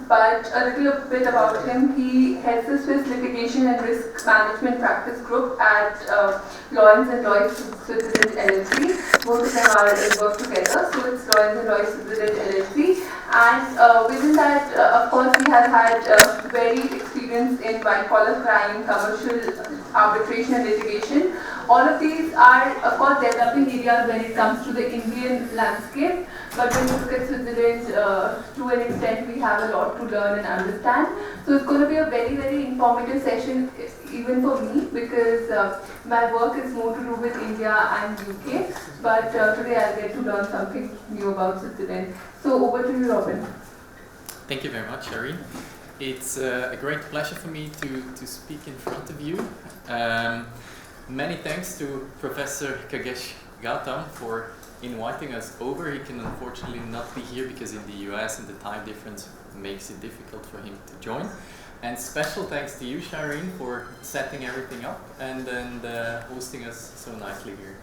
but a little bit about him. He heads the Swiss Litigation and Risk Management Practice Group at Lawrence and Lloyd Switzerland LLC. Both of them work together, so it's Lawrence and Lloyd Switzerland LLC. And within that, of course, he has had varied experience in white-collar crime, commercial arbitration and litigation. All of these are, of course, developing areas when it comes to the Indian landscape. But when you look at Switzerland, to an extent, we have a lot to learn and understand. So it's going to be a very, very informative session, even for me, because my work is more to do with India and UK. But today I'll get to learn something new about Switzerland. So over to you, Robin. Thank you very much, Irene. It's a great pleasure for me to speak in front of you. Many thanks to Professor Kagesh Gautam for inviting us over. He can unfortunately not be here because in the US and the time difference makes it difficult for him to join. And special thanks to you, Shireen, for setting everything up and hosting us so nicely here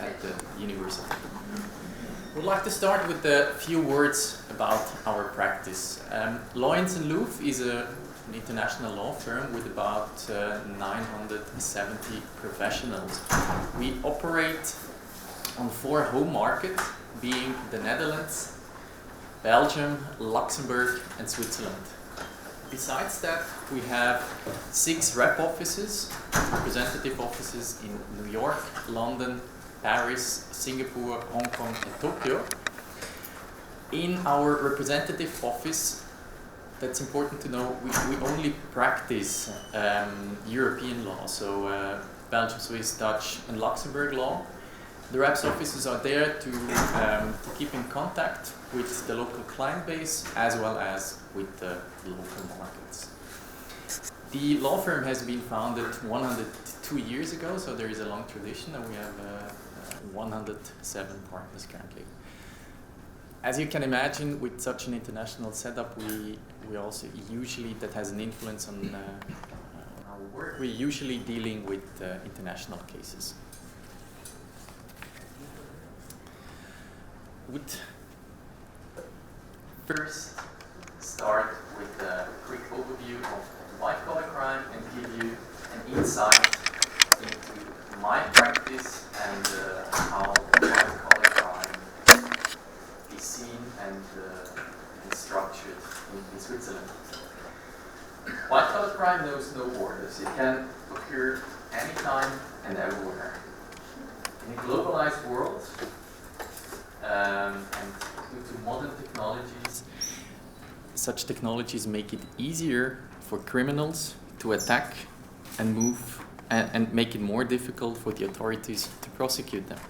at the university. We'd like to start with a few words about our practice. Loyens & Loeff is an international law firm with about 970 professionals. We operate on 4 home markets, being the Netherlands, Belgium, Luxembourg and Switzerland. Besides that, we have 6 rep offices, representative offices in New York, London, Paris, Singapore, Hong Kong and Tokyo. In our representative office, that's important to know, we only practice European law, so Belgium, Swiss, Dutch and Luxembourg law. The reps offices are there to keep in contact with the local client base as well as with the local markets. The law firm has been founded 102 years ago, so there is a long tradition, and we have 107 partners currently. As you can imagine, with such an international setup, we also usually, that has an influence on our work, we're usually dealing with international cases. Would first start with a quick overview of white-collar crime and give you an insight into my practice and how white-collar crime is seen and structured in Switzerland. White-collar crime knows no borders. It can occur anytime and everywhere. In a globalized world, and due to modern technologies, such technologies make it easier for criminals to attack and move and make it more difficult for the authorities to prosecute them.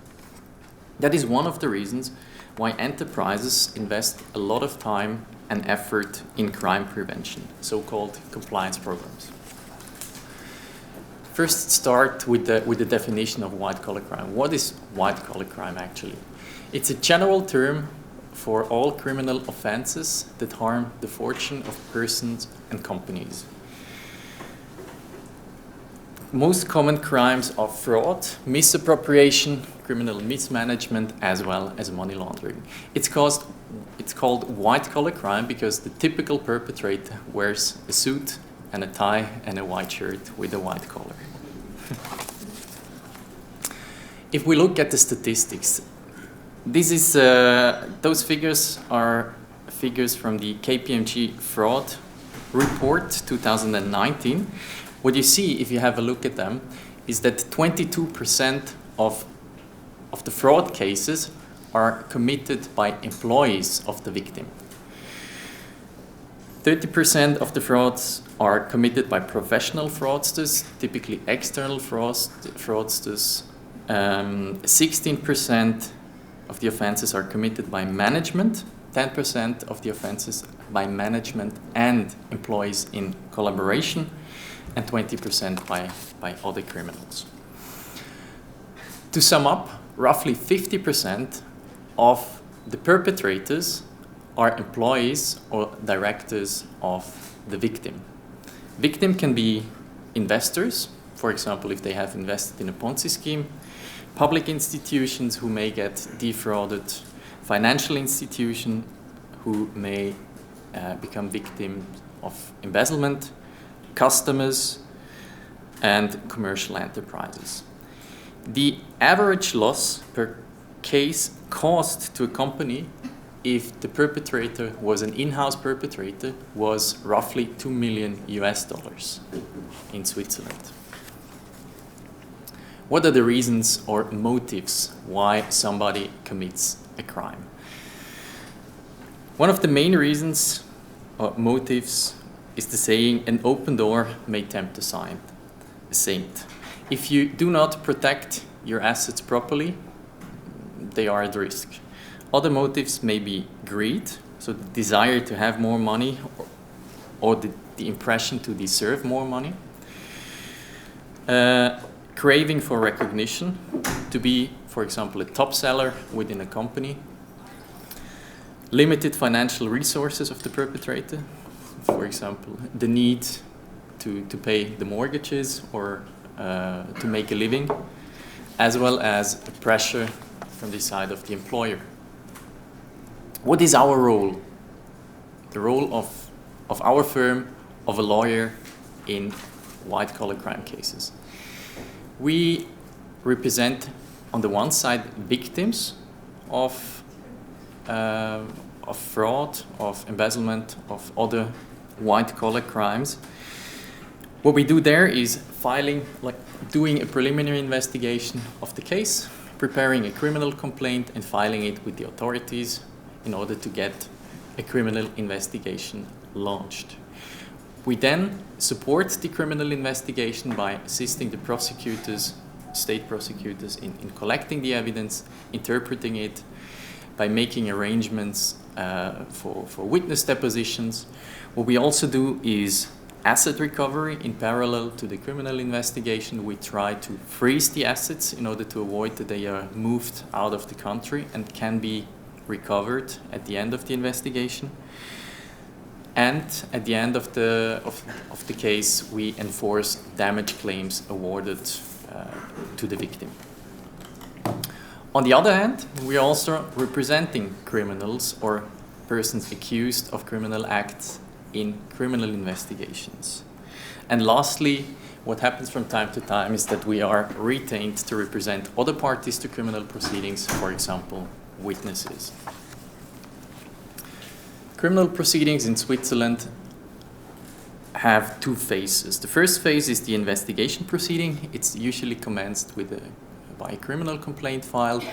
That is one of the reasons why enterprises invest a lot of time and effort in crime prevention, so-called compliance programs. First, start with the definition of white-collar crime. What is white-collar crime actually? It's a general term for all criminal offenses that harm the fortune of persons and companies. Most common crimes are fraud, misappropriation, criminal mismanagement, as well as money laundering. It's called white-collar crime because the typical perpetrator wears a suit and a tie and a white shirt with a white collar. If we look at the statistics, those figures are figures from the Kpmg fraud report 2019. What you see, if you have a look at them, is that 22% of the fraud cases are committed by employees of the victim. 30% of the frauds are committed by professional fraudsters, typically external fraudsters. 16% of the offenses are committed by management, 10% of the offenses by management and employees in collaboration, and 20% by other criminals. To sum up, roughly 50% of the perpetrators are employees or directors of the victim. Victim can be investors, for example, if they have invested in a Ponzi scheme, public institutions who may get defrauded, financial institutions who may become victims of embezzlement, customers, and commercial enterprises. The average loss per case caused to a company, if the perpetrator was an in-house perpetrator, was roughly $2 million in Switzerland. What are the reasons or motives why somebody commits a crime? One of the main reasons or motives is the saying, an open door may tempt a saint. If you do not protect your assets properly, they are at risk. Other motives may be greed, so the desire to have more money or the impression to deserve more money. Craving for recognition, to be, for example, a top seller within a company. Limited financial resources of the perpetrator, for example, the need to pay the mortgages or to make a living, as well as the pressure from the side of the employer. What is our role? The role of our firm, of a lawyer in white-collar crime cases. We represent, on the one side, victims of fraud, of embezzlement, of other white-collar crimes. What we do there is doing a preliminary investigation of the case, preparing a criminal complaint and filing it with the authorities in order to get a criminal investigation launched. We then support the criminal investigation by assisting the prosecutors, state prosecutors, in collecting the evidence, interpreting it, by making arrangements for witness depositions. What we also do is asset recovery in parallel to the criminal investigation. We try to freeze the assets in order to avoid that they are moved out of the country and can be recovered at the end of the investigation. And at the end of the case, we enforce damage claims awarded to the victim. On the other hand, we are also representing criminals or persons accused of criminal acts in criminal investigations. And lastly, what happens from time to time is that we are retained to represent other parties to criminal proceedings, for example, witnesses. Criminal proceedings in Switzerland have two phases. The first phase is the investigation proceeding. It's usually commenced by a criminal complaint filed.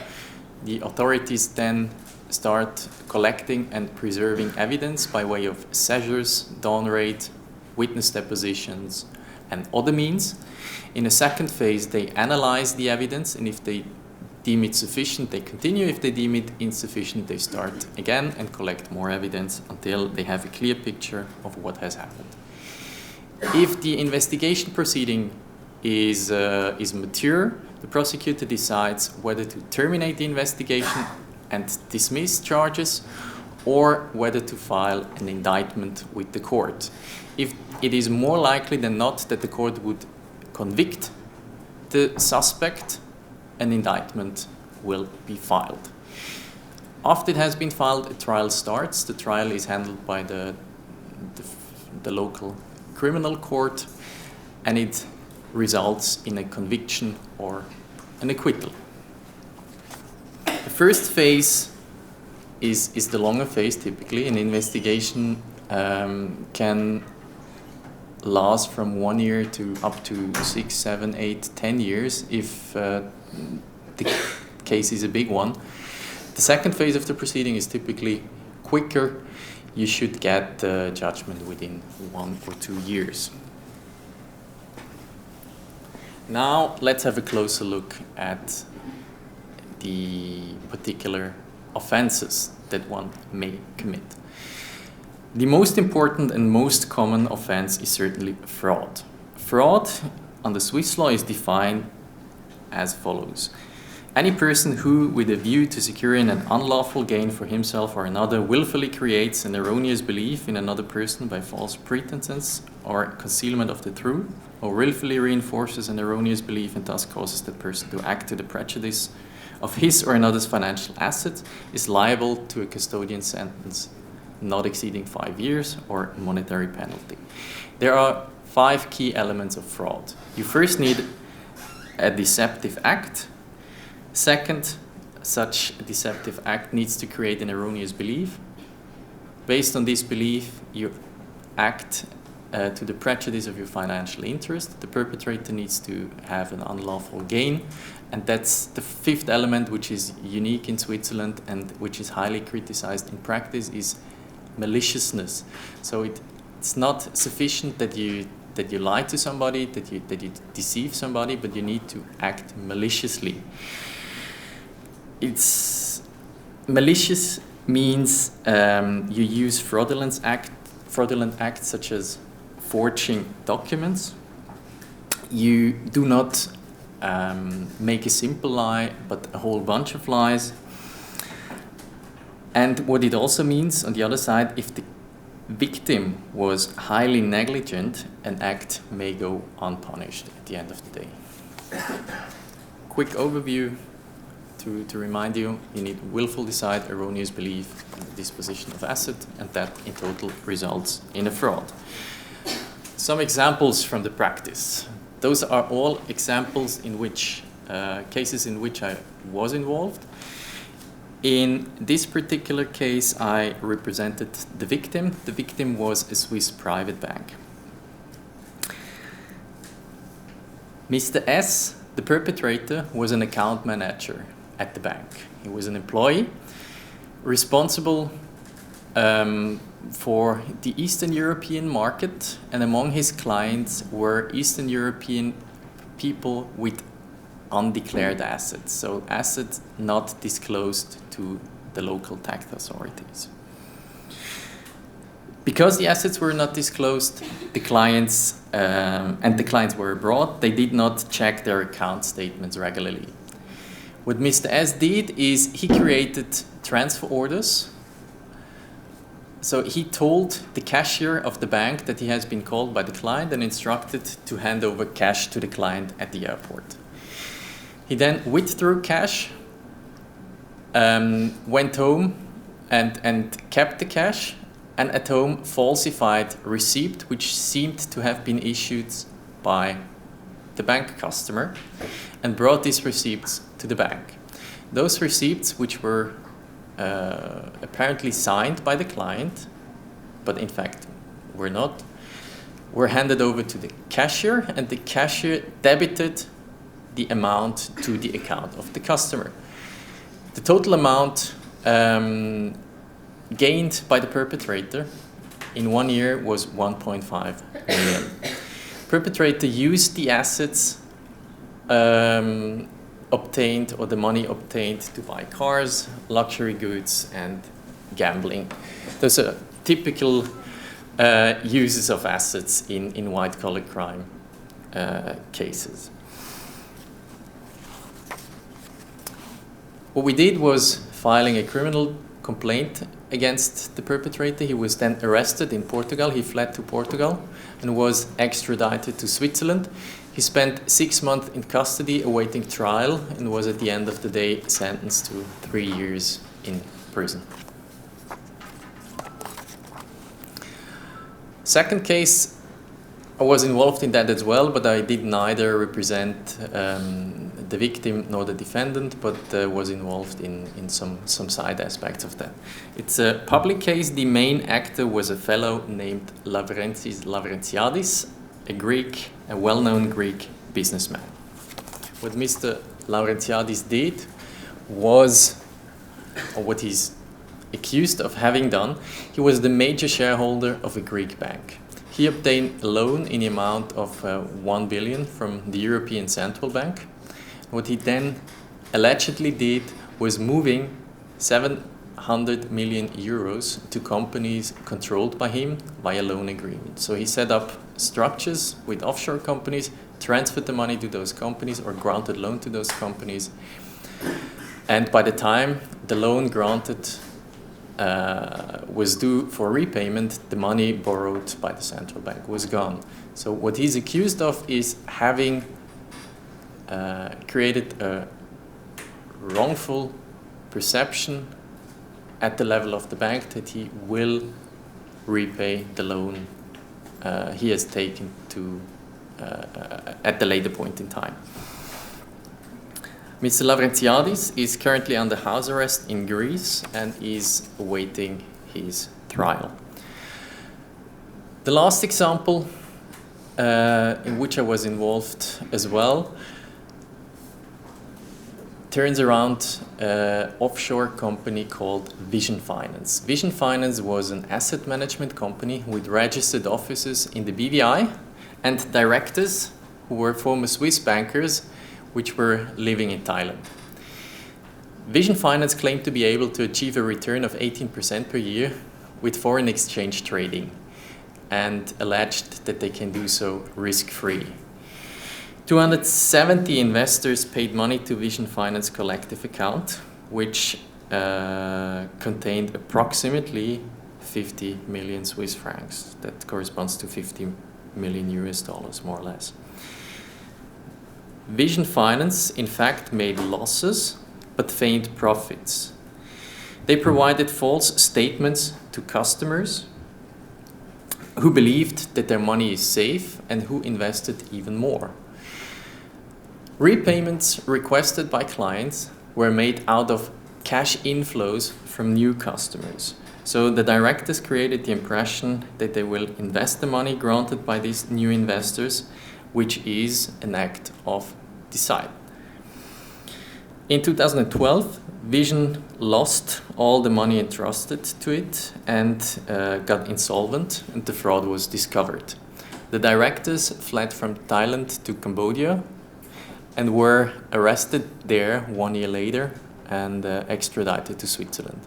The authorities then start collecting and preserving evidence by way of seizures, dawn raid, witness depositions, and other means. In a second phase, they analyze the evidence, and if they deem it sufficient, they continue. If they deem it insufficient, they start again and collect more evidence until they have a clear picture of what has happened. If the investigation proceeding is mature, the prosecutor decides whether to terminate the investigation and dismiss charges, or whether to file an indictment with the court. If it is more likely than not that the court would convict the suspect, an indictment will be filed. After it has been filed, a trial starts. The trial is handled by the local criminal court, and it results in a conviction or an acquittal. The first phase is the longer phase. Typically, an investigation can last from 1 year to up to 6, 7, 8, 10 years if the case is a big one. The second phase of the proceeding is typically quicker. You should get the judgment within 1 or 2 years. Now let's have a closer look at the particular offenses that one may commit. The most important and most common offense is certainly fraud. Fraud under Swiss law is defined as follows. Any person who, with a view to securing an unlawful gain for himself or another, willfully creates an erroneous belief in another person by false pretenses or concealment of the truth, or willfully reinforces an erroneous belief and thus causes that person to act to the prejudice of his or another's financial assets, is liable to a custodian sentence not exceeding 5 years, or monetary penalty. There are 5 key elements of fraud. You first need a deceptive act. Second, such a deceptive act needs to create an erroneous belief. Based on this belief, you act to the prejudice of your financial interest. The perpetrator needs to have an unlawful gain. And that's the 5th element, which is unique in Switzerland and which is highly criticized in practice, is maliciousness. So it's not sufficient that you lie to somebody, that you deceive somebody, but you need to act maliciously. Malicious means you use fraudulent acts such as forging documents. You do not make a simple lie, but a whole bunch of lies. And what it also means, on the other side, if the victim was highly negligent, an act may go unpunished at the end of the day. Quick overview to remind you need willful decide, erroneous belief, and the disposition of asset, and that in total results in a fraud. Some examples from the practice. Those are all examples in which, cases in which I was involved. In this particular case, I represented the victim. The victim was a Swiss private bank. Mr. S, the perpetrator, was an account manager at the bank. He was an employee responsible for the Eastern European market, and among his clients were Eastern European people with undeclared assets, so assets not disclosed to the local tax authorities. Because the assets were not disclosed, the clients were abroad, they did not check their account statements regularly. What Mr. S did is he created transfer orders. So he told the cashier of the bank that he has been called by the client and instructed to hand over cash to the client at the airport. He then withdrew cash, went home and kept the cash, and at home falsified a receipt which seemed to have been issued by the bank customer, and brought these receipts to the bank. Those receipts, which were apparently signed by the client, but in fact were not, were handed over to the cashier, and the cashier debited the amount to the account of the customer. The total amount gained by the perpetrator in 1 year was 1.5 million. Perpetrator used the assets obtained, or the money obtained, to buy cars, luxury goods, and gambling. Those are typical uses of assets in white-collar crime cases. What we did was filing a criminal complaint against the perpetrator. He was then arrested in Portugal. He fled to Portugal and was extradited to Switzerland. He spent 6 months in custody awaiting trial and was at the end of the day sentenced to 3 years in prison. Second case, I was involved in that as well, but I did neither represent the victim nor the defendant, but was involved in some side aspects of that. It's a public case. The main actor was a fellow named Lavrentiadis, a well-known Greek businessman. What Mr. Lavrentiadis did was, or what he's accused of having done, he was the major shareholder of a Greek bank. He obtained a loan in the amount of 1 billion from the European Central Bank. What he then allegedly did was moving 700 million euros to companies controlled by him via loan agreement. So he set up structures with offshore companies, transferred the money to those companies or granted loan to those companies. And by the time the loan granted was due for repayment, the money borrowed by the central bank was gone. So what he's accused of is having created a wrongful perception at the level of the bank that he will repay the loan he has taken to at the later point in time. Mr. Lavrentiadis is currently under house arrest in Greece and is awaiting his trial. The last example in which I was involved as well turns around an offshore company called Vision Finance. Vision Finance was an asset management company with registered offices in the BVI and directors who were former Swiss bankers which were living in Thailand. Vision Finance claimed to be able to achieve a return of 18% per year with foreign exchange trading and alleged that they can do so risk-free. 270 investors paid money to Vision Finance collective account, which contained approximately 50 million Swiss francs. That corresponds to 50 million US dollars, more or less. Vision Finance, in fact, made losses, but feigned profits. They provided false statements to customers who believed that their money is safe and who invested even more. Repayments requested by clients were made out of cash inflows from new customers. So the directors created the impression that they will invest the money granted by these new investors, which is an act of deceit. In 2012, Vision lost all the money entrusted to it and got insolvent, and the fraud was discovered. The directors fled from Thailand to Cambodia and were arrested there 1 year later and extradited to Switzerland.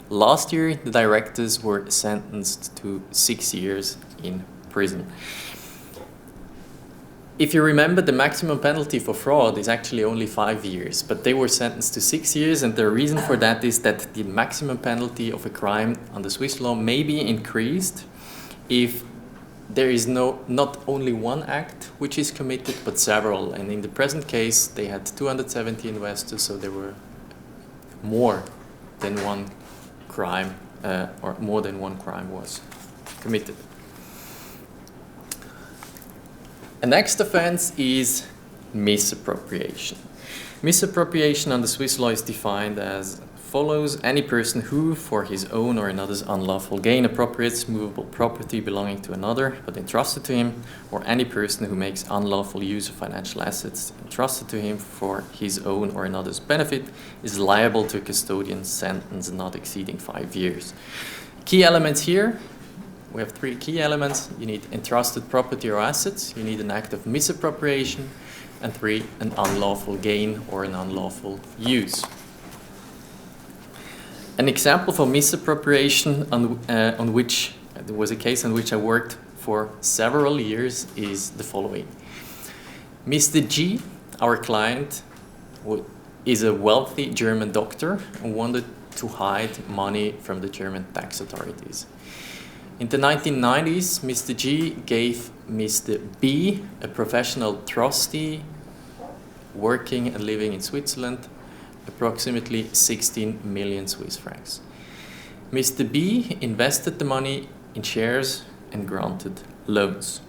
Last year, the directors were sentenced to 6 years in prison. If you remember, the maximum penalty for fraud is actually only 5 years, but they were sentenced to 6 years, and the reason for that is that the maximum penalty of a crime under Swiss law may be increased if there is not only one act which is committed, but several. And in the present case, they had 270 investors, so there were more than one crime, or more than one crime was committed. The next offense is misappropriation. Misappropriation under Swiss law is defined as follows: any person who, for his own or another's unlawful gain, appropriates movable property belonging to another but entrusted to him, or any person who makes unlawful use of financial assets entrusted to him for his own or another's benefit, is liable to a custodian sentence not exceeding 5 years. Key elements here. We have 3 key elements. You need entrusted property or assets, you need an act of misappropriation, and 3, an unlawful gain or an unlawful use. An example for misappropriation on which there was a case on which I worked for several years is the following. Mr. G, our client, is a wealthy German doctor and wanted to hide money from the German tax authorities. In the 1990s, Mr. G gave Mr. B, a professional trustee working and living in Switzerland, approximately 16 million Swiss francs. Mr. B invested the money in shares and granted loans.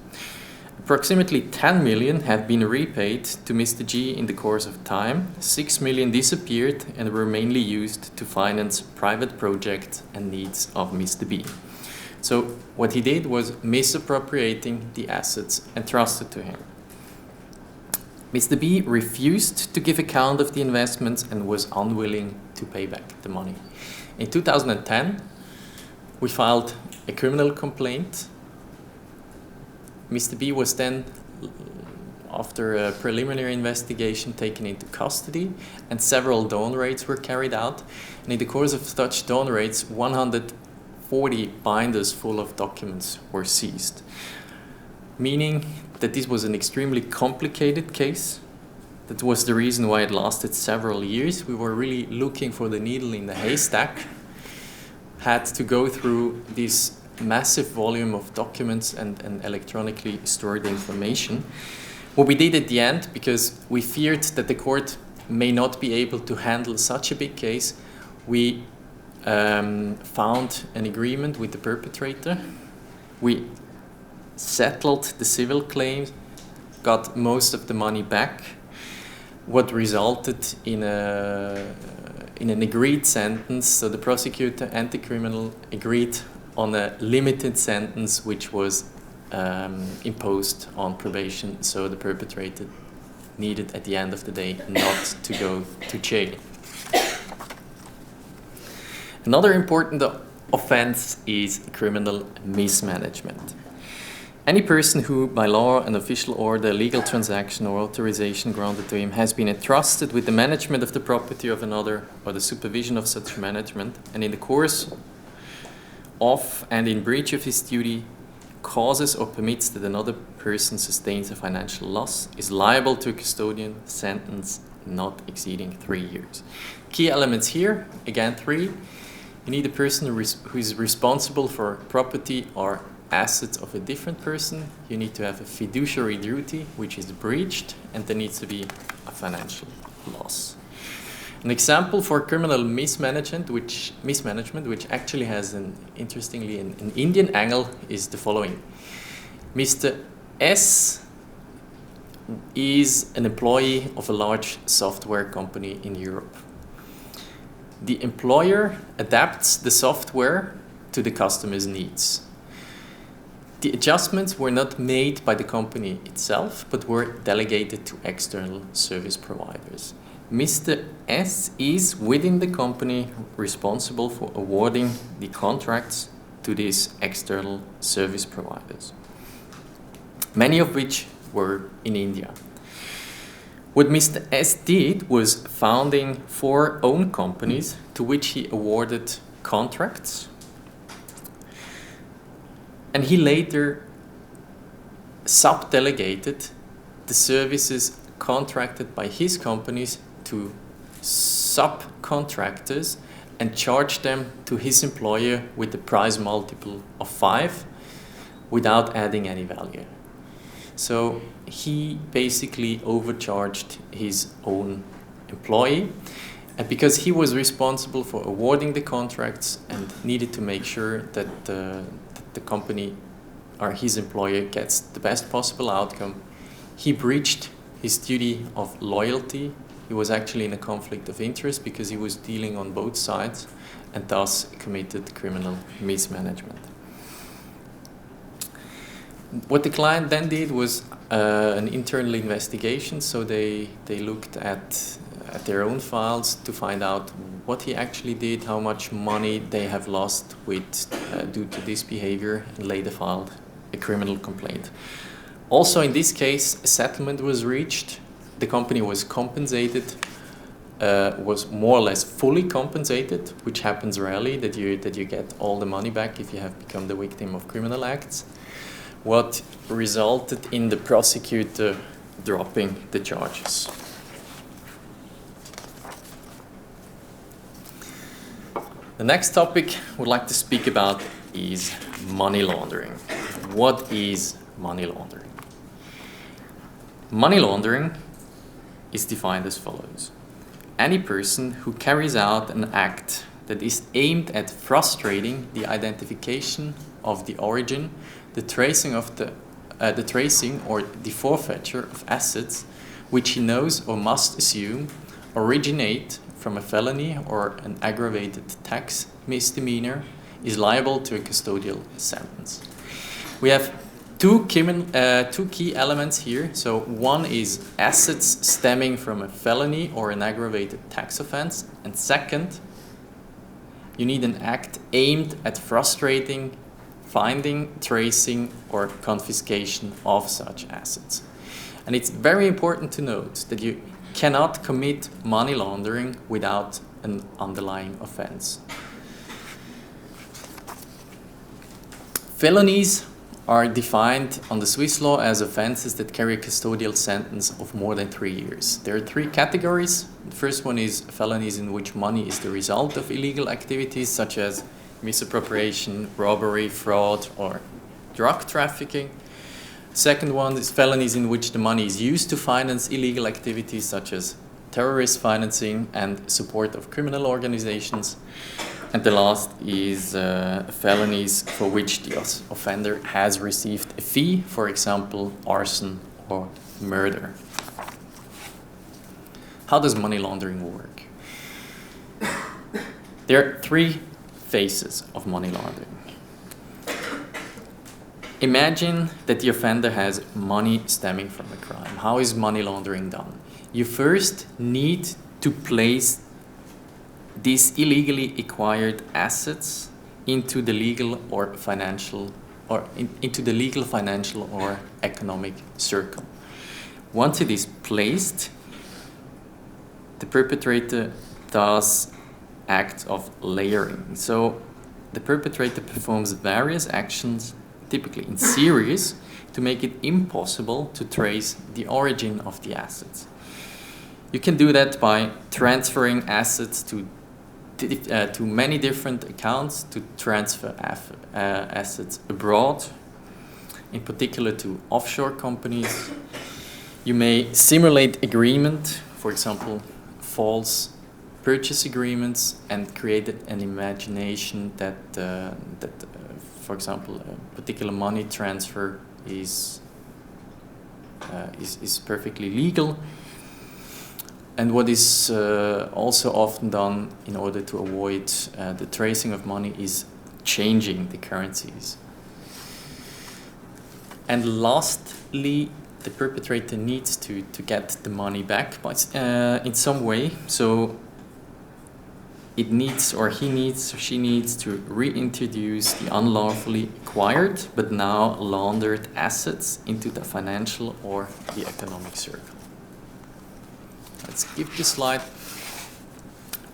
Approximately 10 million have been repaid to Mr. G in the course of time. 6 million disappeared and were mainly used to finance private projects and needs of Mr. B. So what he did was misappropriating the assets entrusted to him. Mr. B refused to give account of the investments and was unwilling to pay back the money. In 2010, we filed a criminal complaint. Mr. B was then, after a preliminary investigation, taken into custody, and several dawn raids were carried out. And in the course of such dawn raids, 140 binders full of documents were seized, meaning that this was an extremely complicated case. That was the reason why it lasted several years. We were really looking for the needle in the haystack, had to go through this massive volume of documents and electronically stored information. What we did at the end, because we feared that the court may not be able to handle such a big case, we found an agreement with the perpetrator. We settled the civil claims, got most of the money back, what resulted in an agreed sentence. So the prosecutor and the criminal agreed on a limited sentence which was imposed on probation, so the perpetrator needed at the end of the day not to go to jail. Another important offense is criminal mismanagement. Any person who, by law, an official order, legal transaction, or authorization granted to him has been entrusted with the management of the property of another or the supervision of such management, and in the course of and in breach of his duty causes or permits that another person sustains a financial loss, is liable to a custodian sentence not exceeding 3 years. Key elements here, again 3. You need a person who is responsible for property or assets of a different person. You need to have a fiduciary duty which is breached, and there needs to be a financial loss. An example for criminal mismanagement, which actually has interestingly an Indian angle, is the following. Mr. S is an employee of a large software company in Europe. The employer adapts the software to the customer's needs. The adjustments were not made by the company itself, but were delegated to external service providers. Mr. S is, within the company, responsible for awarding the contracts to these external service providers, many of which were in India. What Mr. S did was founding 4 own companies to which he awarded contracts, and he later subdelegated the services contracted by his companies to subcontractors and charged them to his employer with the price multiple of 5 without adding any value. So he basically overcharged his own employee, and because he was responsible for awarding the contracts and needed to make sure that the company or his employer gets the best possible outcome, he breached his duty of loyalty. He was actually in a conflict of interest because he was dealing on both sides, and thus committed criminal mismanagement. What the client then did was an internal investigation, so they looked at their own files to find out what he actually did, how much money they have lost due to this behavior, and later filed a criminal complaint. Also in this case, a settlement was reached. The company was compensated, was more or less fully compensated, which happens rarely, that you get all the money back if you have become the victim of criminal acts, what resulted in the prosecutor dropping the charges. The next topic I would like to speak about is money laundering. What is money laundering? Money laundering is defined as follows. Any person who carries out an act that is aimed at frustrating the identification of the origin, the tracing or the forfeiture of assets which he knows or must assume originate from a felony or an aggravated tax misdemeanor, is liable to a custodial sentence. We have two key elements here. So one is assets stemming from a felony or an aggravated tax offense, and second, you need an act aimed at frustrating, finding, tracing, or confiscation of such assets. And it's very important to note that you cannot commit money laundering without an underlying offense. Felonies are defined on the Swiss law as offenses that carry a custodial sentence of more than 3 years. There are 3 categories. The first one is felonies in which money is the result of illegal activities such as misappropriation, robbery, fraud, or drug trafficking. Second one is felonies in which the money is used to finance illegal activities such as terrorist financing and support of criminal organizations. And the last is felonies for which the offender has received a fee, for example, arson or murder. How does money laundering work? There are three phases of money laundering. Imagine that the offender has money stemming from a crime. How is money laundering done? You first need to place these illegally acquired assets into the legal or financial or into the legal, financial or economic circle. Once it is placed, the perpetrator does acts of layering. So the perpetrator performs various actions, typically in series, to make it impossible to trace the origin of the assets. You can do that by transferring assets to many different accounts, to transfer assets abroad, in particular to offshore companies. You may simulate agreement, for example, false purchase agreements, and create an imagination that, for example, a particular money transfer is perfectly legal. And what is also often done in order to avoid the tracing of money is changing the currencies. And lastly, the perpetrator needs to get the money back by, in some way. So it needs, or he needs, or she needs to reintroduce the unlawfully acquired but now laundered assets into the financial or the economic circle. Let's skip this slide.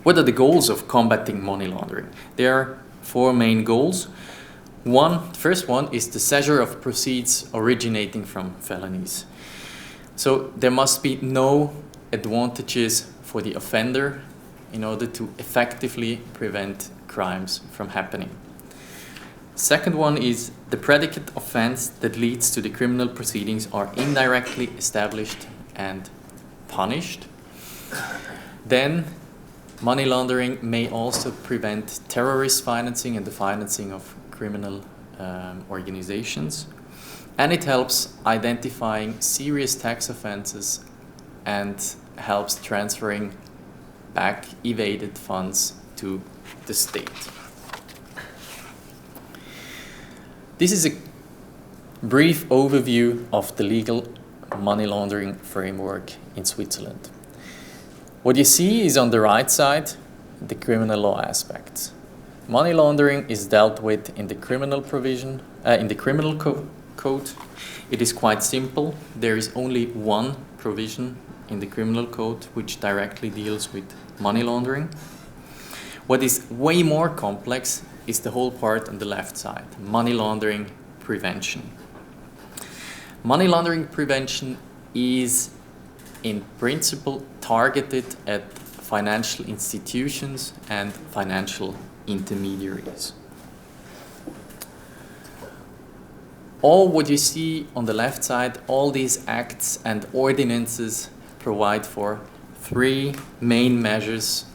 What are the goals of combating money laundering? There are four main goals. The first one is the seizure of proceeds originating from felonies. So there must be no advantages for the offender in order to effectively prevent crimes from happening. Second one is the predicate offense that leads to the criminal proceedings are indirectly established and punished. Then money laundering may also prevent terrorist financing and the financing of criminal organizations. And it helps identifying serious tax offenses and helps transferring back evaded funds to the state. This is a brief overview of the legal money laundering framework in Switzerland. What you see is on the right side the criminal law aspects. Money laundering is dealt with in the criminal provision, in the criminal code. It is quite simple. There is only one provision in the criminal code which directly deals with money laundering. What is way more complex is the whole part on the left side, money laundering prevention. Money laundering prevention is in principle targeted at financial institutions and financial intermediaries. All what you see on the left side, all these acts and ordinances provide for three main measures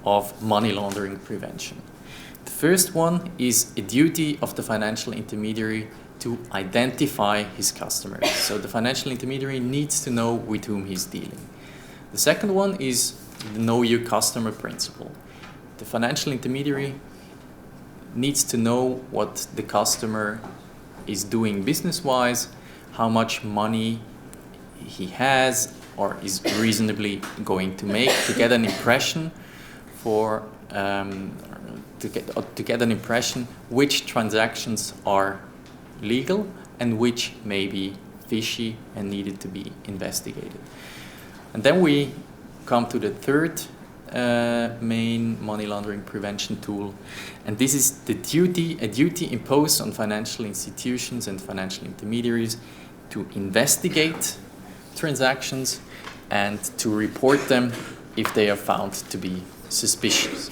of money laundering prevention. The first one is a duty of the financial intermediary to identify his customers. So the financial intermediary needs to know with whom he's dealing. The second one is the know your customer principle. The financial intermediary needs to know what the customer is doing business-wise, how much money he has or is reasonably going to make, to get an impression for to get an impression which transactions are legal and which may be fishy and needed to be investigated. And then we come to the third main money laundering prevention tool, and this is a duty imposed on financial institutions and financial intermediaries to investigate transactions and to report them if they are found to be suspicious.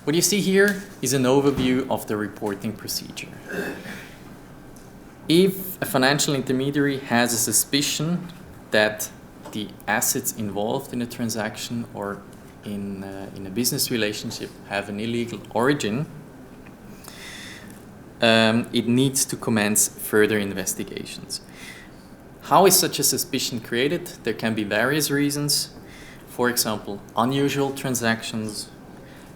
What you see here is an overview of the reporting procedure. If a financial intermediary has a suspicion that the assets involved in a transaction or in a business relationship have an illegal origin, it needs to commence further investigations. How is such a suspicion created? There can be various reasons. For example, unusual transactions.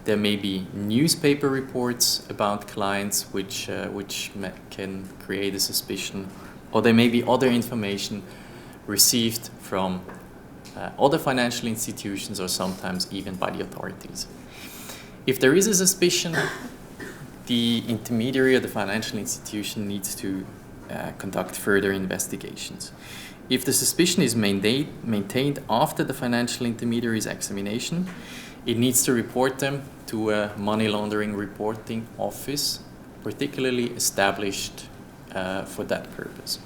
There may be newspaper reports about clients which can create a suspicion, or there may be other information received from other financial institutions or sometimes even by the authorities. If there is a suspicion, the intermediary or the financial institution needs to conduct further investigations. If the suspicion is maintained after the financial intermediary's examination, it needs to report them to a money laundering reporting office, particularly established for that purpose.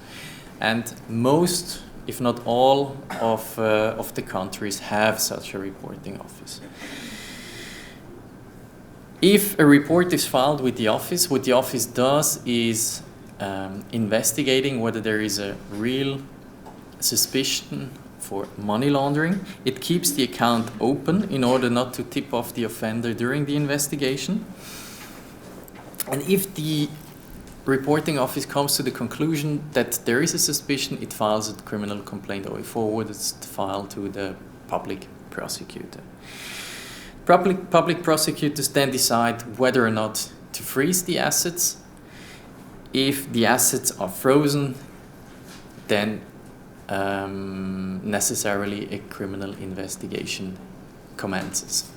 And most, if not all, of the countries have such a reporting office. If a report is filed with the office, what the office does is investigating whether there is a real suspicion for money laundering. It keeps the account open in order not to tip off the offender during the investigation. And if the reporting office comes to the conclusion that there is a suspicion, it files a criminal complaint or it forwards the file to the public prosecutor. Public prosecutors then decide whether or not to freeze the assets. If the assets are frozen, then necessarily a criminal investigation commences.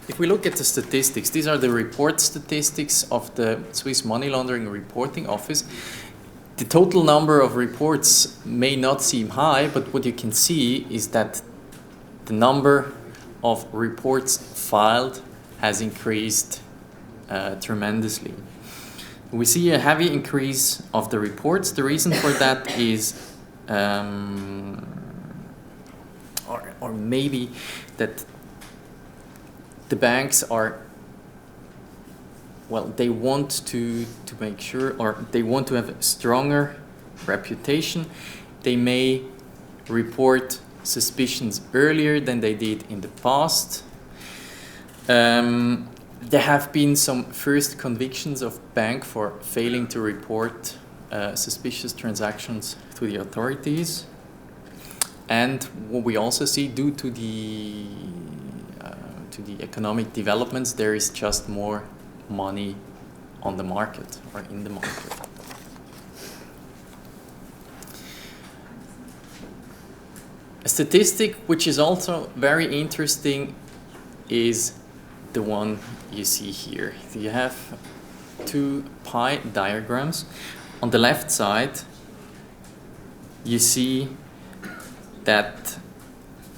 If we look at the statistics, these are the report statistics of the Swiss Money Laundering Reporting Office. The total number of reports may not seem high, but what you can see is that the number of reports filed has increased tremendously. We see a heavy increase of the reports. The reason for that is, or maybe that the banks are, well, they want to make sure, or they want to have a stronger reputation. They may report suspicions earlier than they did in the past. There have been some first convictions of banks for failing to report suspicious transactions to the authorities. And what we also see, due to the economic developments, there is just more money on the market or in the market. A statistic which is also very interesting is the one you see here. You have two pie diagrams. On the left side, you see that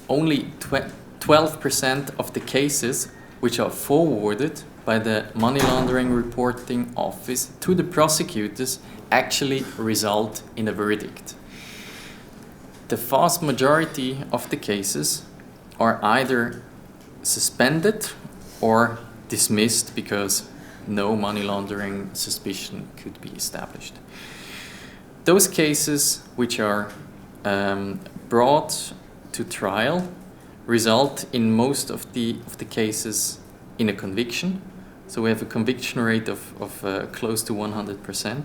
only 12% of the cases which are forwarded by the Money Laundering Reporting Office to the prosecutors actually result in a verdict. The vast majority of the cases are either suspended or dismissed because no money laundering suspicion could be established. Those cases which are brought to trial result in most of the cases in a conviction. So we have a conviction rate of close to 100%.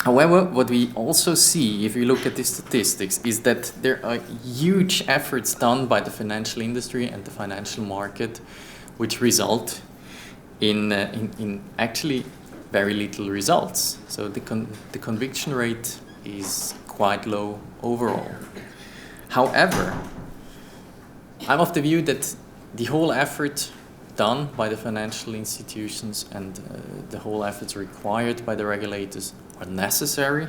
However, what we also see, if you look at the statistics, is that there are huge efforts done by the financial industry and the financial market which result in actually very little results. So the conviction rate is quite low overall. However, I'm of the view that the whole effort done by the financial institutions and the whole efforts required by the regulators are necessary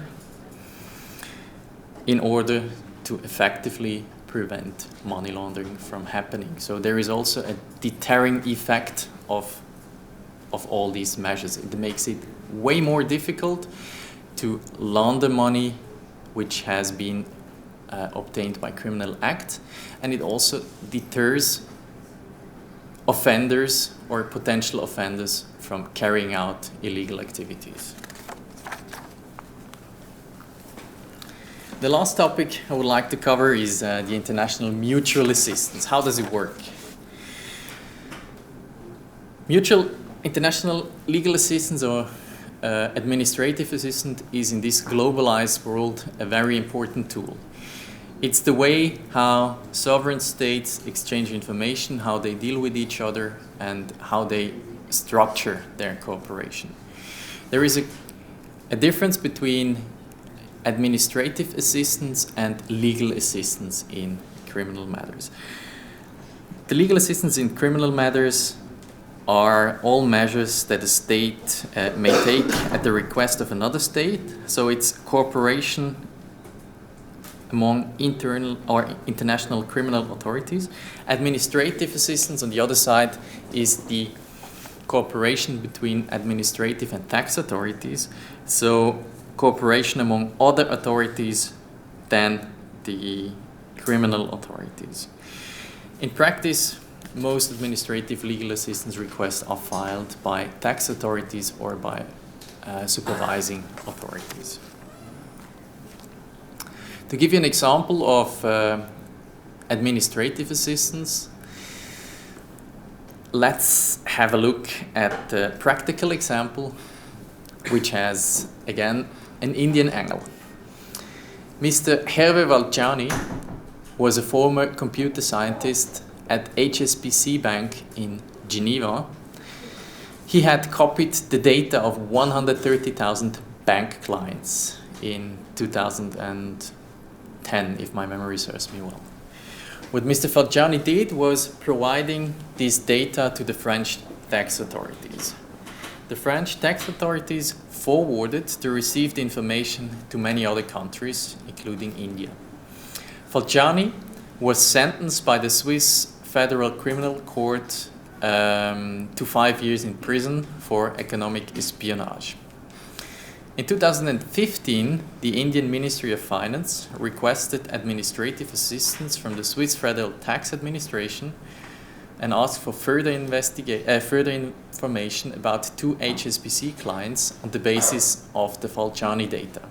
in order to effectively prevent money laundering from happening. So there is also a deterring effect of all these measures. It makes it way more difficult to launder money which has been obtained by criminal act, and it also deters offenders or potential offenders from carrying out illegal activities. The last topic I would like to cover is the international mutual assistance. How does it work? Mutual international legal assistance or administrative assistance is in this globalized world a very important tool. It's the way how sovereign states exchange information, how they deal with each other, and how they structure their cooperation. There is a difference between administrative assistance and legal assistance in criminal matters. The legal assistance in criminal matters are all measures that a state may take at the request of another state. So it's cooperation among internal or international criminal authorities. Administrative assistance, on the other side, is the cooperation between administrative and tax authorities. So cooperation among other authorities than the criminal authorities. In practice, most administrative legal assistance requests are filed by tax authorities or by supervising authorities. To give you an example of administrative assistance, let's have a look at the practical example, which has, again, an Indian angle. Mr. Hervé Valciani was a former computer scientist at HSBC Bank in Geneva. He had copied the data of 130,000 bank clients in 2010, if my memory serves me well. What Mr. Valciani did was providing this data to the French tax authorities. The French tax authorities forwarded the received information to many other countries, including India. Valciani was sentenced by the Swiss Federal Criminal Court to 5 years in prison for economic espionage. In 2015, the Indian Ministry of Finance requested administrative assistance from the Swiss Federal Tax Administration and asked for further information about 2 HSBC clients on the basis of the Valciani data.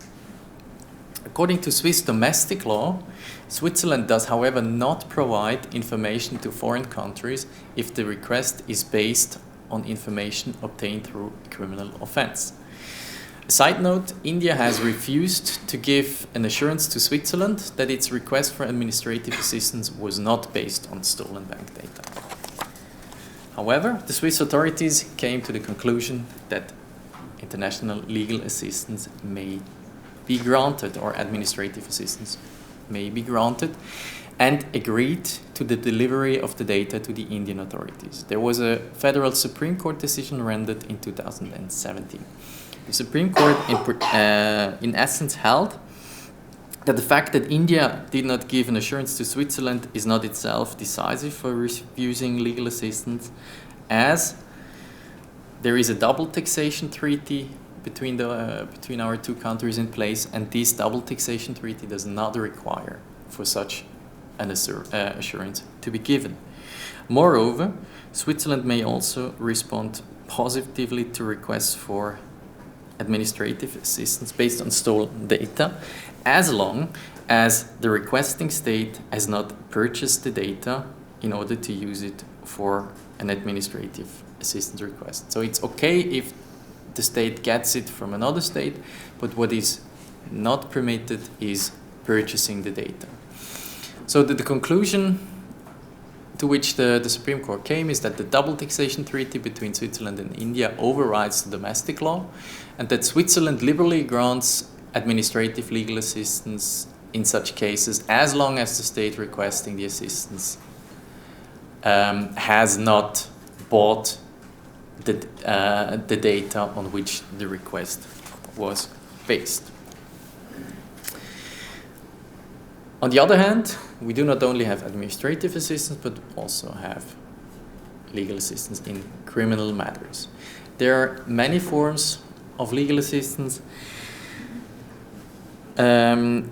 According to Swiss domestic law, Switzerland does, however, not provide information to foreign countries if the request is based on information obtained through a criminal offense. Side note, India has refused to give an assurance to Switzerland that its request for administrative assistance was not based on stolen bank data. However, the Swiss authorities came to the conclusion that international legal assistance may be granted, or administrative assistance may be granted, and agreed to the delivery of the data to the Indian authorities. There was a federal Supreme Court decision rendered in 2017. The Supreme Court in essence held that the fact that India did not give an assurance to Switzerland is not itself decisive for refusing legal assistance, as there is a double taxation treaty between our two countries in place, and this double taxation treaty does not require for such an assurance to be given. Moreover, Switzerland may also respond positively to requests for administrative assistance based on stolen data, as long as the requesting state has not purchased the data in order to use it for an administrative assistance request. So it's okay if the state gets it from another state, but what is not permitted is purchasing the data. So the conclusion to which the Supreme Court came is that the double taxation treaty between Switzerland and India overrides the domestic law, and that Switzerland liberally grants administrative legal assistance in such cases as long as the state requesting the assistance has not bought the data on which the request was based. On the other hand, we do not only have administrative assistance, but also have legal assistance in criminal matters. There are many forms of legal assistance. There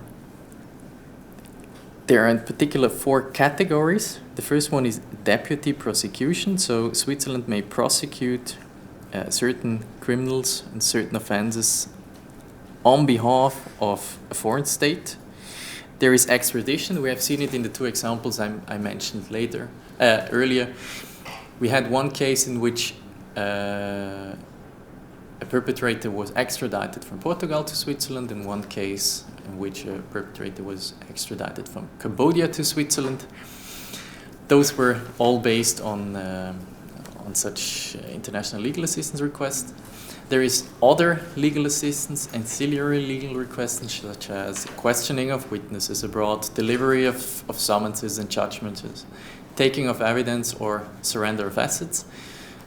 are in particular 4 categories. The first one is deputy prosecution. So Switzerland may prosecute certain criminals and certain offenses on behalf of a foreign state. There is extradition. We have seen it in the two examples I mentioned earlier. We had one case in which a perpetrator was extradited from Portugal to Switzerland, and one case in which a perpetrator was extradited from Cambodia to Switzerland. Those were all based on such international legal assistance requests. There is other legal assistance, ancillary legal requests, such as questioning of witnesses abroad, delivery of summonses and judgments, taking of evidence or surrender of assets.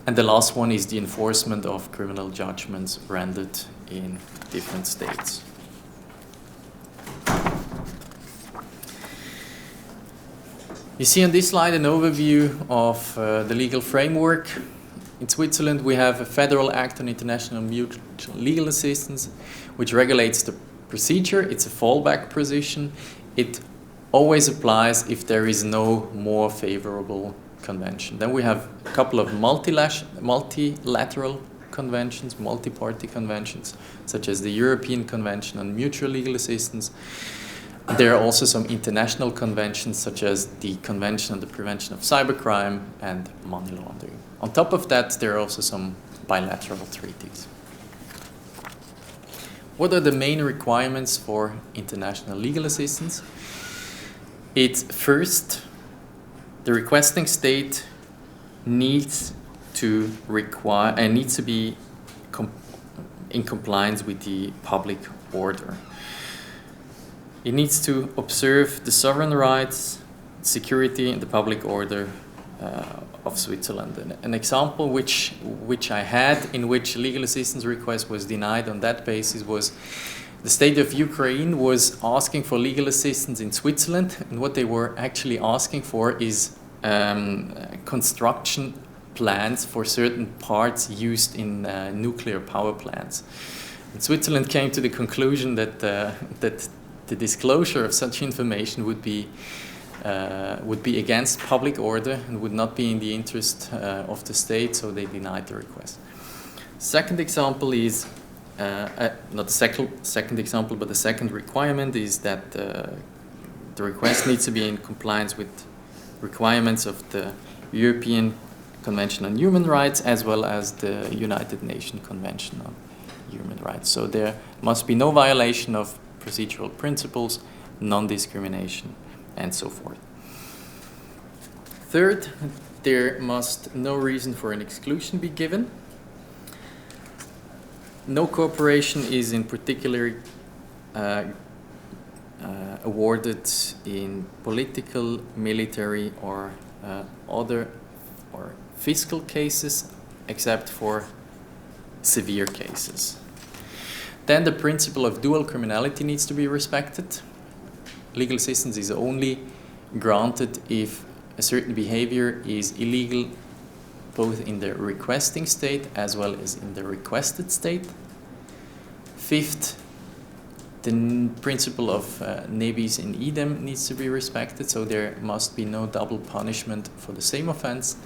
And the last one is the enforcement of criminal judgments rendered in different states. You see on this slide an overview of the legal framework. In Switzerland, we have a Federal Act on International Mutual Legal Assistance, which regulates the procedure. It's a fallback position. It always applies if there is no more favorable convention. Then we have a couple of multilateral conventions, multi-party conventions, such as the European Convention on Mutual Legal Assistance. There are also some international conventions, such as the Convention on the Prevention of Cybercrime and Money Laundering. On top of that, there are also some bilateral treaties. What are the main requirements for international legal assistance? It's first, the requesting state needs to be in compliance with the public order. It needs to observe the sovereign rights, security, and the public order of Switzerland. An example which I had in which a legal assistance request was denied on that basis was the state of Ukraine was asking for legal assistance in Switzerland, and what they were actually asking for is construction plans for certain parts used in nuclear power plants. And Switzerland came to the conclusion that the disclosure of such information would be against public order and would not be in the interest of the state, so they denied the request. Second example is, not the second example, but the second requirement is that the request needs to be in compliance with requirements of the European Convention on Human Rights as well as the United Nations Convention on Human Rights. So there must be no violation of procedural principles, non-discrimination, and so forth. Third, there must no reason for an exclusion be given. No cooperation is in particular awarded in political, military, or other or fiscal cases, except for severe cases. Then the principle of dual criminality needs to be respected. Legal assistance is only granted if a certain behavior is illegal both in the requesting state as well as in the requested state. Fifth, the principle of nebis in idem needs to be respected, so there must be no double punishment for the same offense.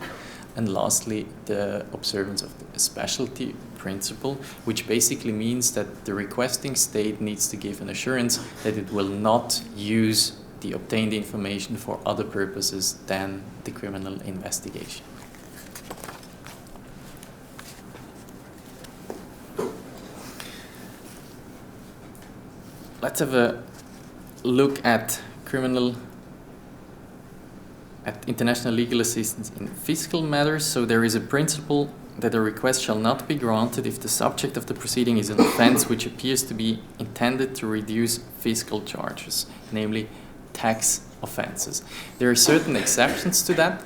And lastly, the observance of the specialty principle, which basically means that the requesting state needs to give an assurance that it will not use the obtained information for other purposes than the criminal investigation. Let's have a look at international legal assistance in fiscal matters. So there is a principle that a request shall not be granted if the subject of the proceeding is an offense which appears to be intended to reduce fiscal charges, namely tax offenses. There are certain exceptions to that.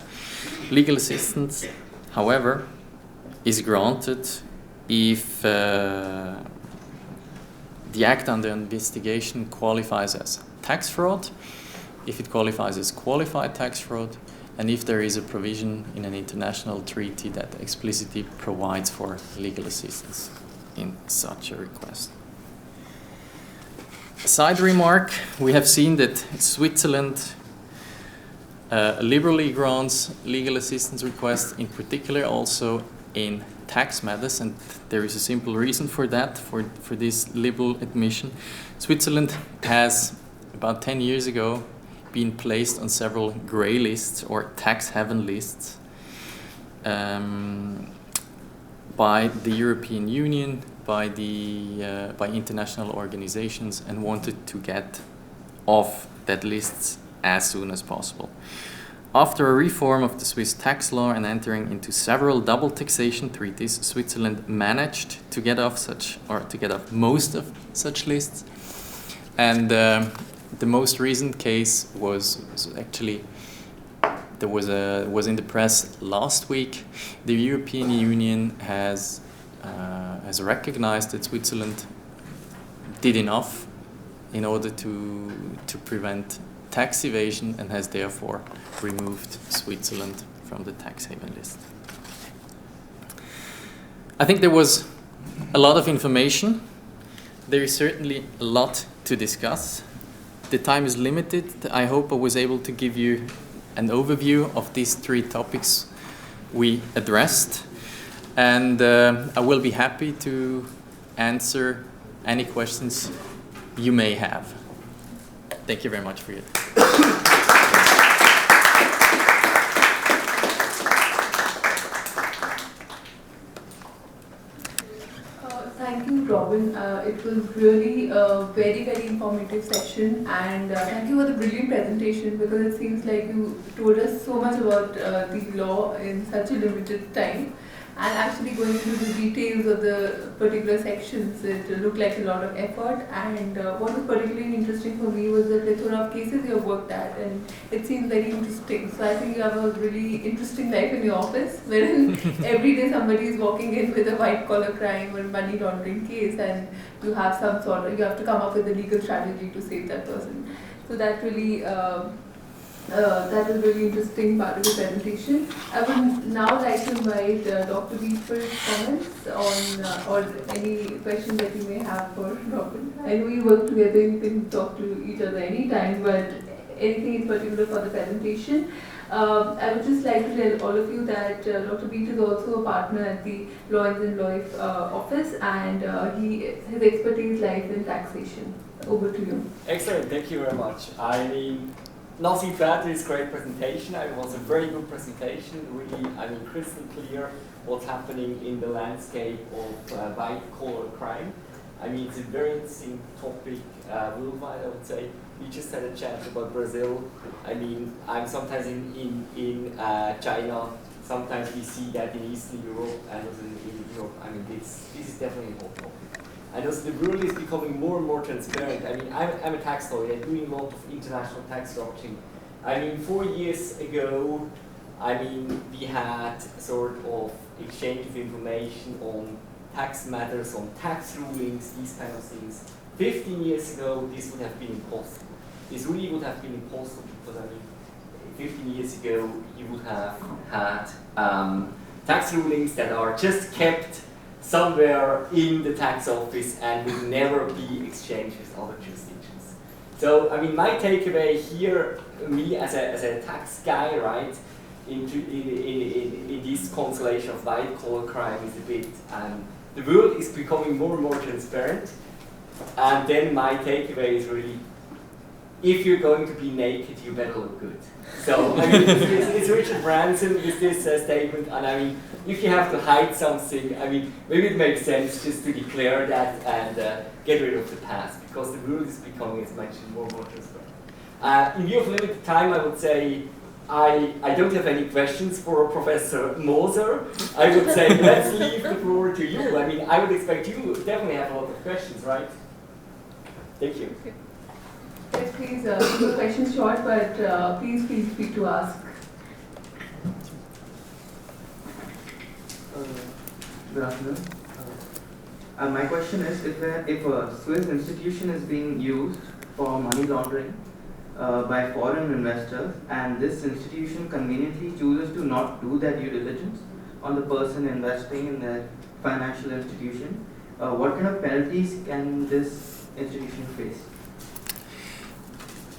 Legal assistance, however, is granted if the act under investigation qualifies as tax fraud, if it qualifies as qualified tax fraud, and if there is a provision in an international treaty that explicitly provides for legal assistance in such a request. A side remark, we have seen that Switzerland liberally grants legal assistance requests, in particular also in tax matters, and there is a simple reason for that, for this liberal admission. Switzerland has about 10 years ago, been placed on several grey lists or tax haven lists by the European Union, by international organizations, and wanted to get off that list as soon as possible. After a reform of the Swiss tax law and entering into several double taxation treaties, Switzerland managed to get off most of such lists. And the most recent case was actually was in the press last week. The European Union has recognized that Switzerland did enough in order to prevent tax evasion and has therefore removed Switzerland from the tax haven list. I think there was a lot of information. There is certainly a lot to discuss. The time is limited. I hope I was able to give you an overview of these three topics we addressed. And I will be happy to answer any questions you may have. Thank you very much for your time. Thank you, Robin. It was really a very, very informative session, and thank you for the brilliant presentation, because it seems like you told us so much about the law in such a limited time. And actually going into the details of the particular sections, it looked like a lot of effort. And what was particularly interesting for me was the plethora of cases you have worked at, and it seems very interesting. So I think you have a really interesting life in your office, wherein every day somebody is walking in with a white collar crime or money laundering case, and you have you have to come up with a legal strategy to save that person. So that really that was a really interesting part of the presentation. I would now like to invite Dr. Beach for his comments on or any questions that you may have for Robin. I know you work together, you can talk to each other anytime, but anything in particular for the presentation. I would just like to tell all of you that Dr. Beach is also a partner at the Loins and Loif office, and his expertise lies in taxation. Over to you. Excellent, thank you very much. I mean, nothing to add to this great presentation. It was a very good presentation, really, crystal clear what's happening in the landscape of white-collar crime. It's a very interesting topic worldwide, I would say. We just had a chat about Brazil. I'm sometimes in China. Sometimes we see that in Eastern Europe and also in Europe. This is definitely a hot topic. And also the world is becoming more and more transparent. I'm a tax lawyer, I'm doing a lot of international tax structuring. 4 years ago, we had sort of exchange of information on tax matters, on tax rulings, these kind of things. 15 years ago, this would have been impossible. This really would have been impossible because 15 years ago, you would have had tax rulings that are just kept somewhere in the tax office and will never be exchanged with other jurisdictions. So, my takeaway here, me as a tax guy, right, in this constellation of white-collar crime is a bit, the world is becoming more and more transparent, and then my takeaway is really, if you're going to be naked, you better look good. So, it's Richard Branson with this statement, and if you have to hide something, maybe it makes sense just to declare that and get rid of the past, because the world is becoming, as mentioned, more and more transparent. In view of limited time, I would say I don't have any questions for Professor Moser. I would say let's leave the floor to you. I would expect you definitely have a lot of questions, right? Thank you. Okay. Yes, please keep your questions short, but please feel free to ask. Good afternoon. My question is, if a Swiss institution is being used for money laundering by foreign investors, and this institution conveniently chooses to not do their due diligence on the person investing in that financial institution, what kind of penalties can this institution face?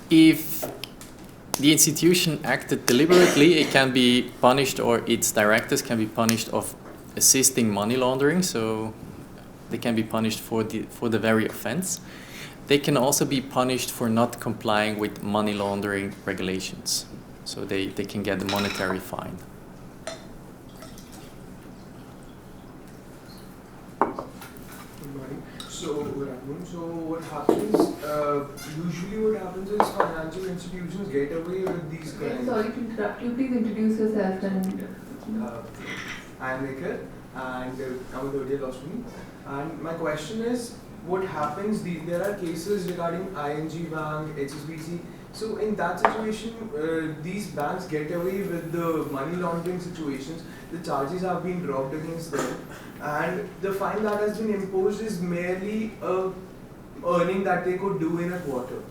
If the institution acted deliberately, it can be punished, or its directors can be punished of assisting money laundering, so they can be punished for the very offense. they can also be punished for not complying with money laundering regulations. So they can get a monetary fine. So what happens, usually what happens is financial institutions get away with these crimes. Sorry to interrupt you, please introduce yourself and... I'm Nikhil and I'm a third-year law student. And my question is, what happens, there are cases regarding ING Bank, HSBC. So in that situation, these banks get away with the money laundering situations. The charges have been dropped against them, and the fine that has been imposed is merely a earning that they could do in a quarter.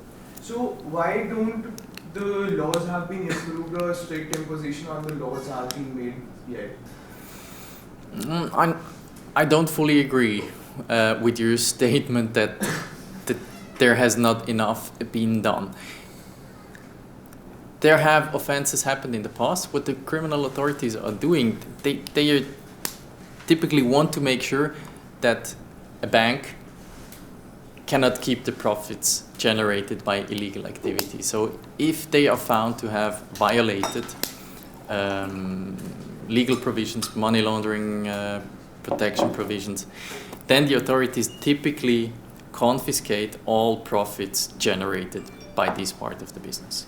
So why don't the laws have been improved or strict imposition on the laws has been made yet? I don't fully agree with your statement that there has not enough been done. There have offenses happened in the past. What the criminal authorities are doing, they typically want to make sure that a bank cannot keep the profits generated by illegal activity. So if they are found to have violated legal provisions, money laundering protection provisions, then the authorities typically confiscate all profits generated by this part of the business.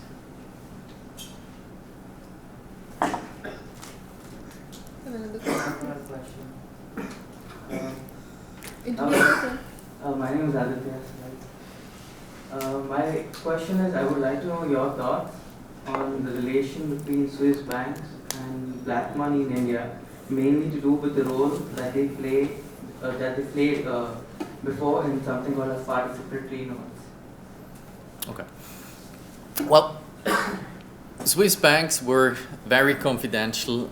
My name is Aditya. My question is, I would like to know your thoughts on the relation between Swiss banks and black money in India, mainly to do with the role that they played before in something called as participatory notes. Okay. Well, Swiss banks were very confidential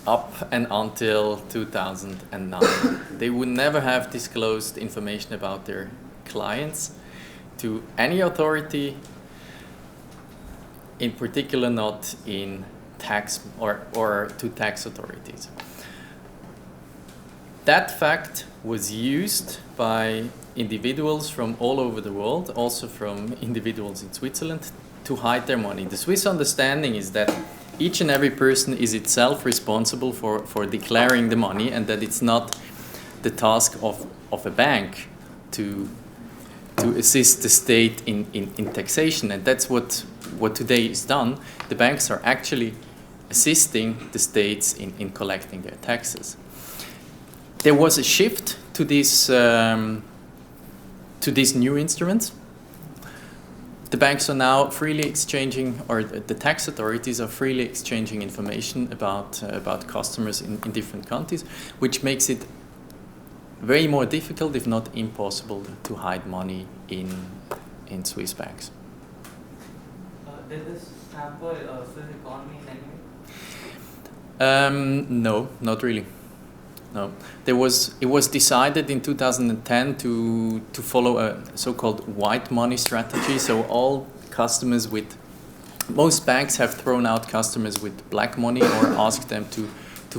up and until 2009. They would never have disclosed information about their clients to any authority, in particular not in tax or to tax authorities. That fact was used by individuals from all over the world, also from individuals in Switzerland, to hide their money. The Swiss understanding is that each and every person is itself responsible for declaring the money, and that it's not the task of a bank to assist the state in taxation. And that's what today is done. The banks are actually assisting the states in collecting their taxes. There was a shift to this new instrument. The banks are now freely exchanging, or the tax authorities are freely exchanging information about customers in different countries, which makes it very more difficult, if not impossible, to hide money in Swiss banks. Did this hamper Swiss economy in any way? No, not really. No, it was decided in 2010 to follow a so-called white money strategy. So all customers most banks have thrown out customers with black money or asked them to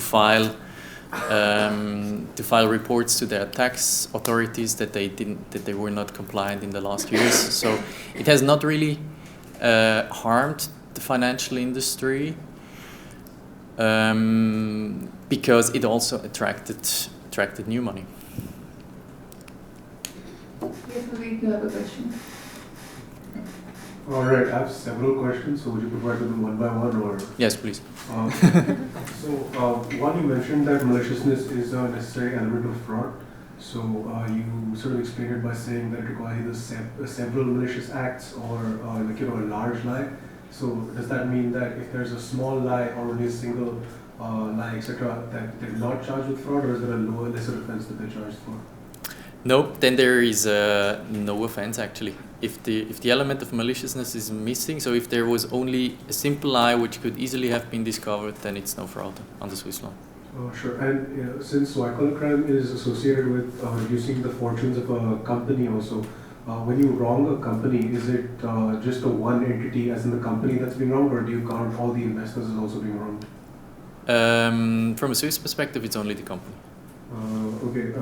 file reports to their tax authorities that they were not compliant in the last years. So it has not really harmed the financial industry. Because it also attracted new money. Yes, Vivek, you have a question. All right, I have several questions, so would you provide them one by one, or? Yes, please. One, you mentioned that maliciousness is a necessary element of fraud. So you sort of explained it by saying that it requires either several malicious acts or a large lie. So does that mean that if there's a small lie or only a single lie, etc., that they're not charged with fraud, or is there a lesser offense that they're charged for? Nope. Then there is no offense actually. If the element of maliciousness is missing, so if there was only a simple lie which could easily have been discovered, then it's no fraud under Swiss law. Sure. And since white-collar crime is associated with reducing the fortunes of a company also, when you wrong a company, is it just a one entity as in the company that's being wronged, or do you count all the investors as also being wronged? From a Swiss perspective, it's only the company. Okay.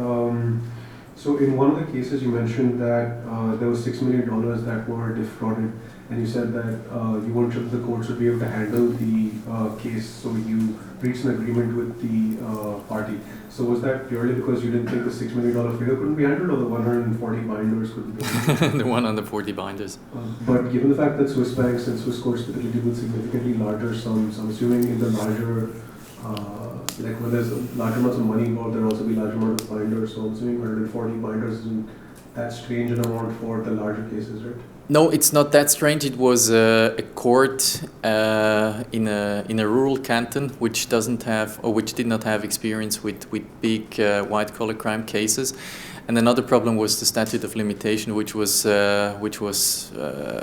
So in one of the cases, you mentioned that there was $6 million that were defrauded, and you said that you weren't sure the courts would be able to handle the case, so you reached an agreement with the party. So was that purely because you didn't think the $6 million figure couldn't be handled, or the 140 binders couldn't be handled? The 140 binders. But given the fact that Swiss banks and Swiss courts typically deal with significantly larger sums, I'm assuming in the larger, like when there's large amounts of money involved, there will also be large amount of binders. So I'm assuming 140 binders isn't that strange an amount for the larger cases, right? No, it's not that strange. It was a court in a rural canton which doesn't have, or which did not have experience with big white collar crime cases. And another problem was the statute of limitation, which was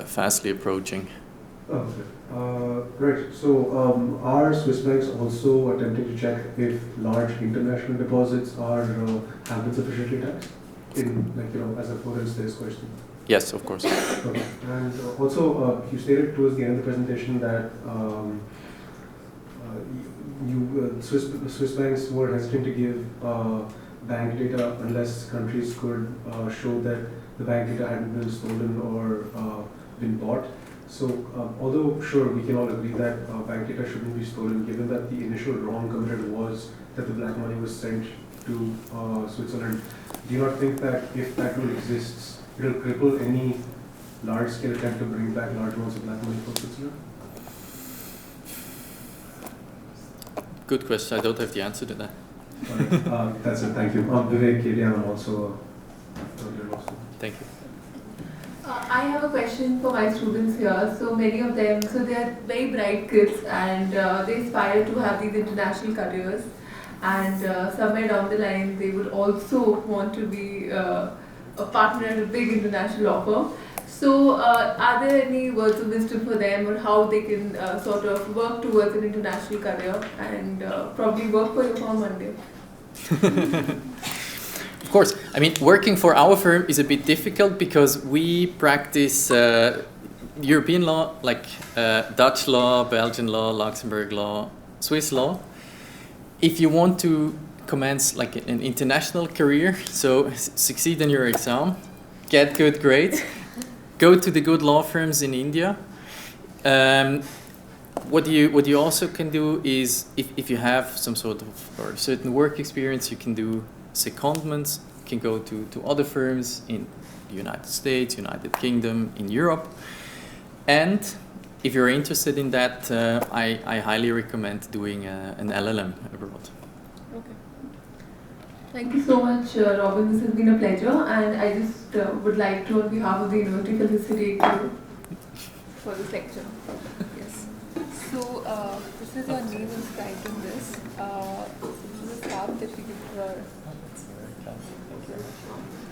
fastly approaching. Okay. Right. So are Swiss banks also attempting to check if large international deposits are have been sufficiently taxed? In, like, as a foreign stays question. Yes, of course. Okay. And also, you stated towards the end of the presentation that Swiss banks were hesitant to give bank data unless countries could show that the bank data hadn't been stolen or been bought. So, although sure, we can all agree that bank data shouldn't be stolen, given that the initial wrong committed was that the black money was sent to Switzerland, do you not think that if that rule exists, it will cripple any large-scale attempt to bring back large amounts of black money from Switzerland? Good question. I don't have the answer to that. Right. That's it. Thank you. Vivek, Kpmg, I'm also Thank you. I have a question for my students here. So many of them, so they are very bright kids and they aspire to have these international careers. And somewhere down the line, they would also want to be a partner at a big international law firm. So are there any words of wisdom for them on how they can sort of work towards an international career and probably work for your firm one day? Of course. I mean, working for our firm is a bit difficult because we practice European law, like Dutch law, Belgian law, Luxembourg law, Swiss law. If you want to commence like an international career, so succeed in your exam, get good grades, go to the good law firms in India. What you also can do is, if you have some sort of or certain work experience, you can do secondments, you can go to other firms in the United States, United Kingdom, in Europe. And if you're interested in that, I highly recommend doing an LLM abroad. Okay. Thank you so much, Robin. This has been a pleasure, and I just would like to, on behalf of the university, felicitate you for this lecture. Yes. So this is your name inscribed in this. This is a staff that we give to our. Thank you very much.